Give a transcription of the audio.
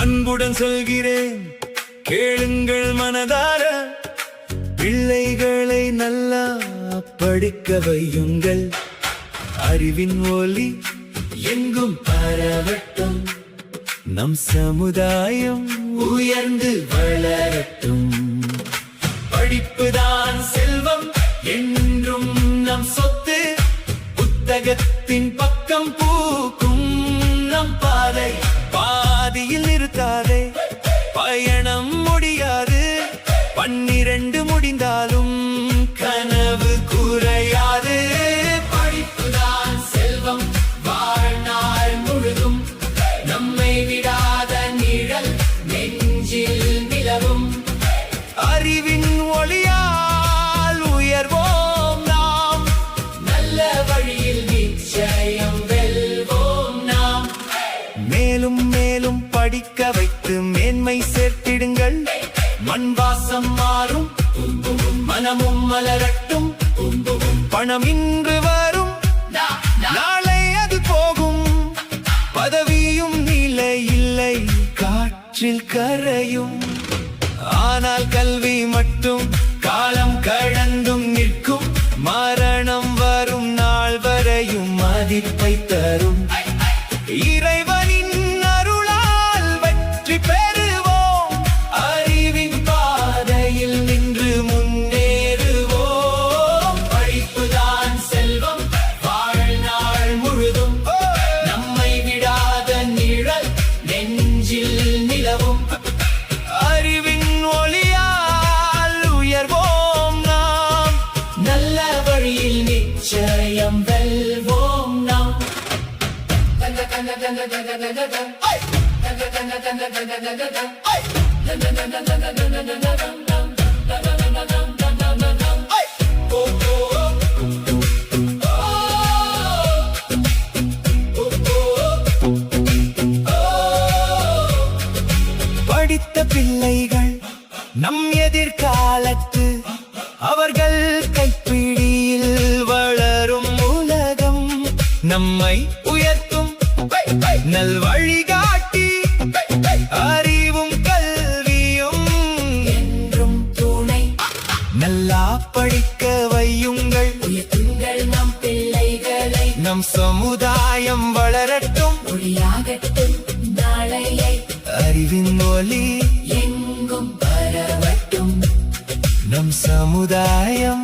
அன்புடன் சொல்கிறேன் கேளுங்கள் மனதார, பிள்ளைகளை நல்லா படிக்க வையுங்கள். அறிவின் ஒளி எங்கும் பரவட்டும், நம் சமுதாயம் உயர்ந்து வளரட்டும். படிப்புதான் செல்வம் என்றும் நம் சொத்து, புத்தகத்தின் பக்கம் பூக்கும் நம் பாதை. பாதியில் நிறுத்தாதே, பயணம் முடியாது. 12 முடிந்தாலும் கனவு குறையாது. படிப்புதான் செல்வம், வாழ்நாள் முழுதும் நம்மை விடாத நிழல் நெஞ்சில் நிலவும். அறிவின் ஒளியால் உயர்வோம் நாம், நல்ல வழியில் நிச்சயம் வெல்வோம் நாம். மேலும் மேலும் படிக்க வைத்து மேன்மை சேர்த்திடுங்கள். மண் வாசம் மாறும், மனமும் மலரட்டும். பணம் இன்று வரும், நாளை அது போகும். பதவியும் நிலை இல்லை, காற்றில் கரையும். ஆனால் கல்வி மட்டும் காலம் கடந்தும் நிற்கும். மரணம் வரும் நாள் வரையும் மதிப்பை தரும். இறைவனின் அருளால் வெற்றி பெறுவோம், அறிவின் பாதையில் நின்று முன்னேறுவோம். படிப்புதான் செல்வம், வாழ்நாள் முழுதும் நம்மை விடாத நிழல் நெஞ்சில் நிலவும். அறிவின் ஒளியால் உயர்வோம் நாம், நல்ல வழியில் நிச்சயம் வெல்வோம் நாம். படித்த பிள்ளைகள் நம் எதிர்காலத்து, அவர்கள் கைப்பிடியில் வளரும் உலகம். நம்மை உயர்த்தும் நல் வழிகாட்டி, அறிவும் கல்வியும் என்றும் துணை. நல்லா படிக்க வையுங்கள், உயர்த்துங்கள் நம் பிள்ளைகளை. நம் சமுதாயம் வளரட்டும், ஒளியாகட்டும் நாளையை. அறிவின் ஒளி எங்கும் பரவட்டும், நம் சமுதாயம்